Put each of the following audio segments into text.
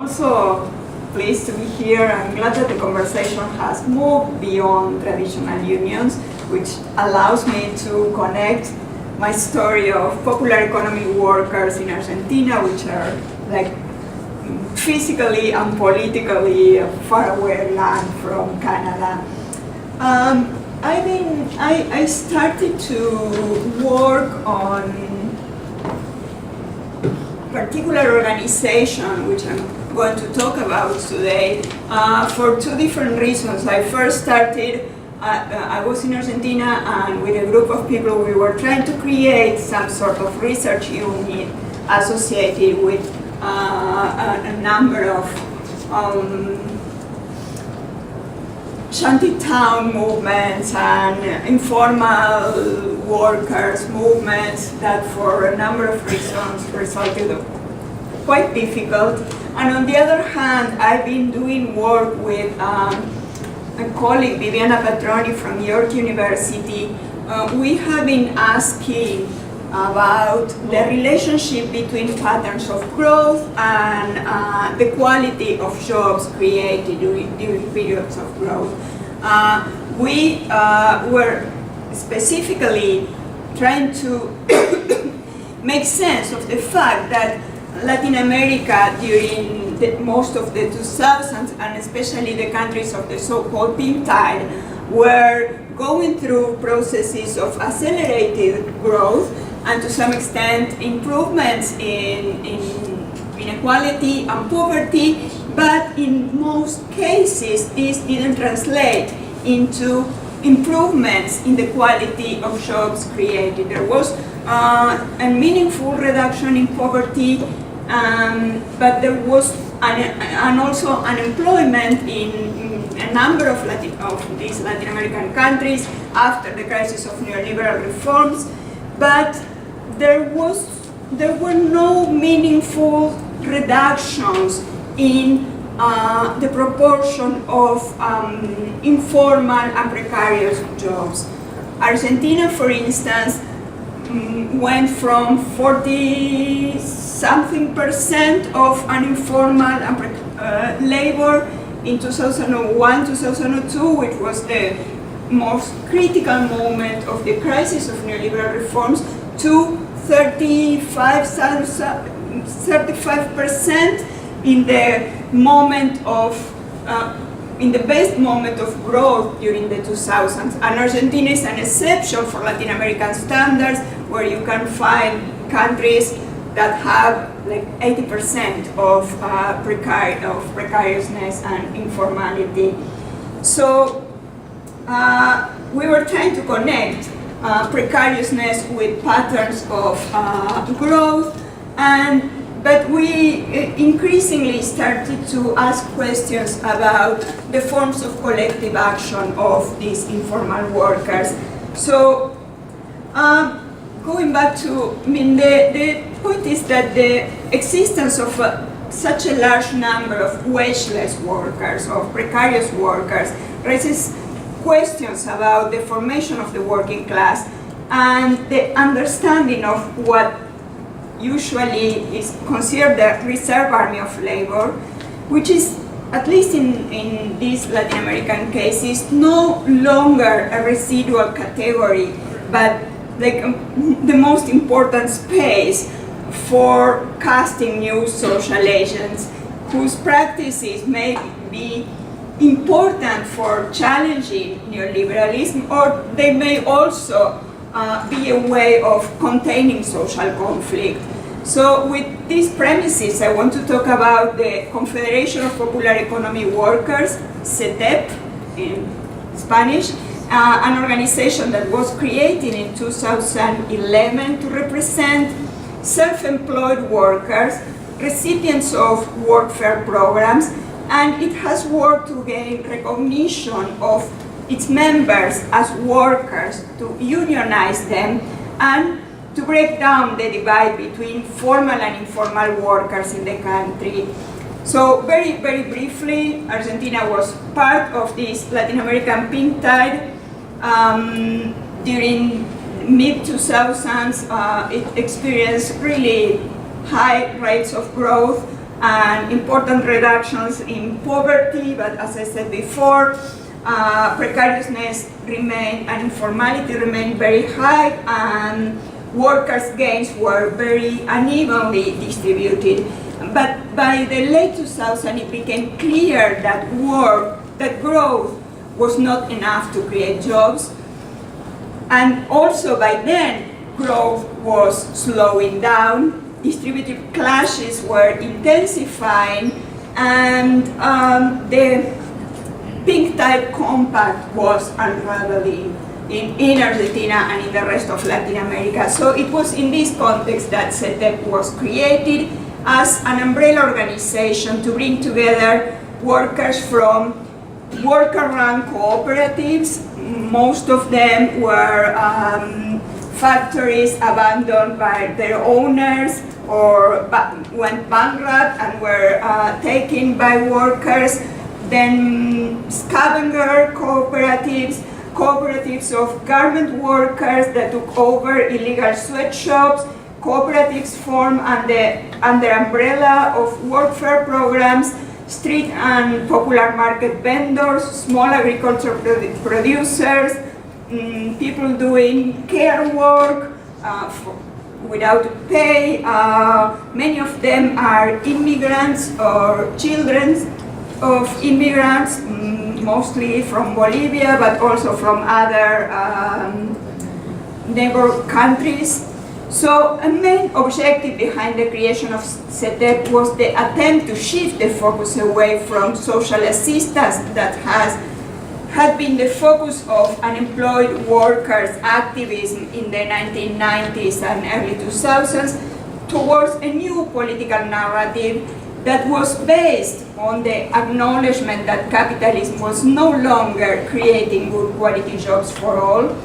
Also pleased to be here. I'm glad that the conversation has moved beyond traditional unions, which allows me to connect my story of popular economy workers in Argentina, which are like physically and politically a faraway land from Canada. I started to work on particular organization, which I'm going to talk about today, for two different reasons. I first started, I was in Argentina, and with a group of people we were trying to create some sort of research unit associated with a number of shantytown movements and informal workers movements that for a number of reasons resulted quite difficult. And on the other hand, I've been doing work with a colleague, Viviana Patroni from York University. We have been asking about the relationship between patterns of growth and the quality of jobs created during periods of growth. We were specifically trying to make sense of the fact that Latin America during most of the 2000s, and especially the countries of the so-called pink tide, were going through processes of accelerated growth and to some extent improvements in inequality and poverty, but in most cases this didn't translate into improvements in the quality of jobs created. There was a meaningful reduction in poverty, but there was and also unemployment in a number of these Latin American countries after the crisis of neoliberal reforms, but there were no meaningful reductions in the proportion of informal and precarious jobs. Argentina, for instance, went from 40-something% of uninformal labor in 2001, 2002, which was the most critical moment of the crisis of neoliberal reforms, to 35% in the moment of, in the best moment of growth during the 2000s. And Argentina is an exception for Latin American standards, where you can find countries that have like 80% of precariousness and informality. So we were trying to connect precariousness with patterns of growth, but we increasingly started to ask questions about the forms of collective action of these informal workers. So going back to, the point is that the existence of such a large number of wageless workers, of precarious workers, raises questions about the formation of the working class and the understanding of what usually is considered the reserve army of labor, which is, at least in these Latin American cases, no longer a residual category, but like the most important space for casting new social agents whose practices may be important for challenging neoliberalism, or they may also be a way of containing social conflict. So with these premises, I want to talk about the Confederation of Popular Economy Workers, CETEP in Spanish, an organization that was created in 2011 to represent self-employed workers, recipients of workfare programs, and it has worked to gain recognition of its members as workers, to unionize them, and to break down the divide between formal and informal workers in the country. So very, very briefly, Argentina was part of this Latin American pink tide. During mid-2000s, it experienced really high rates of growth, and important reductions in poverty, but as I said before, precariousness remained and informality remained very high, and workers' gains were very unevenly distributed. But by the late 2000s, it became clear that growth was not enough to create jobs. And also by then, growth was slowing down, distributive clashes were intensifying, and the Pink Tide Compact was unraveling in Argentina and in the rest of Latin America. So it was in this context that CETEP was created as an umbrella organization to bring together workers from worker-run cooperatives. Most of them were factories abandoned by their owners or went bankrupt and were taken by workers. Then scavenger cooperatives, cooperatives of garment workers that took over illegal sweatshops, cooperatives formed under umbrella of workfare programs, street and popular market vendors, small agriculture producers, people doing care work without pay. Many of them are immigrants or children of immigrants, mostly from Bolivia, but also from other neighbor countries. So a main objective behind the creation of CETEP was the attempt to shift the focus away from social assistance that had been the focus of unemployed workers' activism in the 1990s and early 2000s towards a new political narrative that was based on the acknowledgement that capitalism was no longer creating good quality jobs for all,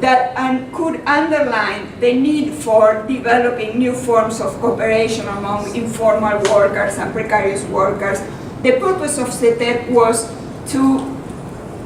and could underline the need for developing new forms of cooperation among informal workers and precarious workers. The purpose of CETEP was to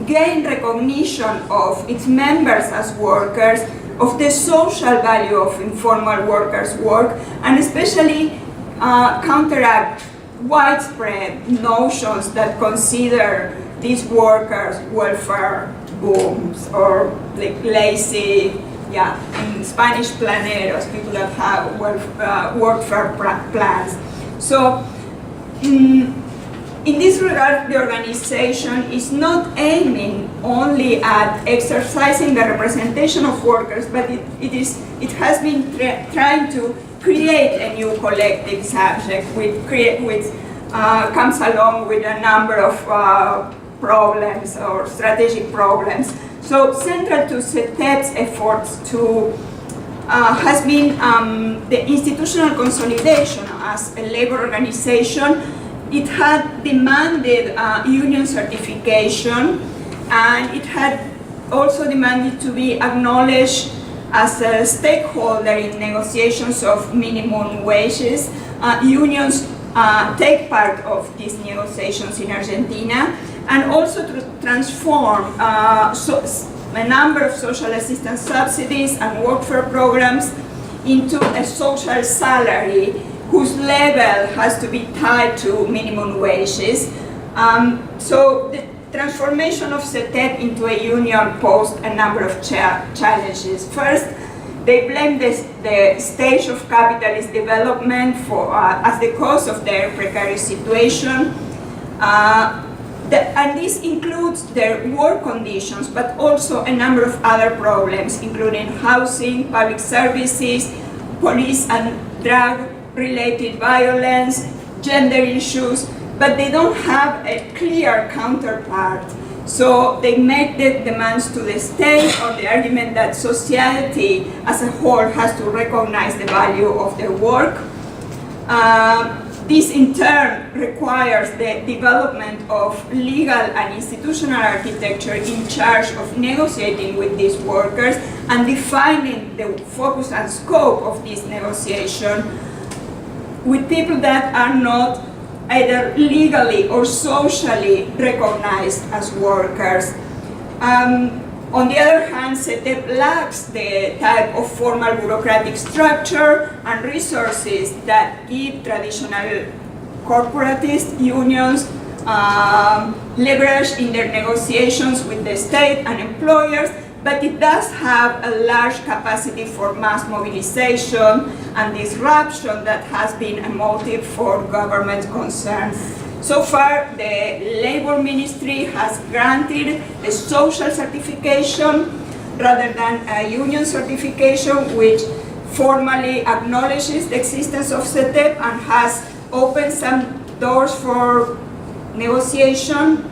gain recognition of its members as workers, of the social value of informal workers' work, and especially counteract widespread notions that consider these workers welfare booms or like lazy, in Spanish planeros, people that have welfare plans. So in this regard, the organization is not aiming only at exercising the representation of workers, but it has been trying to create a new collective subject which comes along with a number of problems or strategic problems. So central to CETEP's efforts has been the institutional consolidation as a labor organization. It had demanded union certification, and it had also demanded to be acknowledged as a stakeholder in negotiations of minimum wages. Unions take part of these negotiations in Argentina, and also to transform a number of social assistance subsidies and workfare programs into a social salary whose level has to be tied to minimum wages. So the transformation of CETEP into a union posed a number of challenges. First, they blame the stage of capitalist development as the cause of their precarious situation. And this includes their work conditions, but also a number of other problems, including housing, public services, police and drug-related violence, gender issues, but they don't have a clear counterpart. So they make the demands to the state on the argument that society as a whole has to recognize the value of their work. This in turn requires the development of legal and institutional architecture in charge of negotiating with these workers and defining the focus and scope of this negotiation with people that are not either legally or socially recognized as workers. On the other hand, CETEP lacks the type of formal bureaucratic structure and resources that give traditional corporatist unions leverage in their negotiations with the state and employers, but it does have a large capacity for mass mobilization and disruption that has been a motive for government concern. So far, the Labor Ministry has granted a social certification rather than a union certification, which formally acknowledges the existence of CETEP and has opened some doors for negotiation.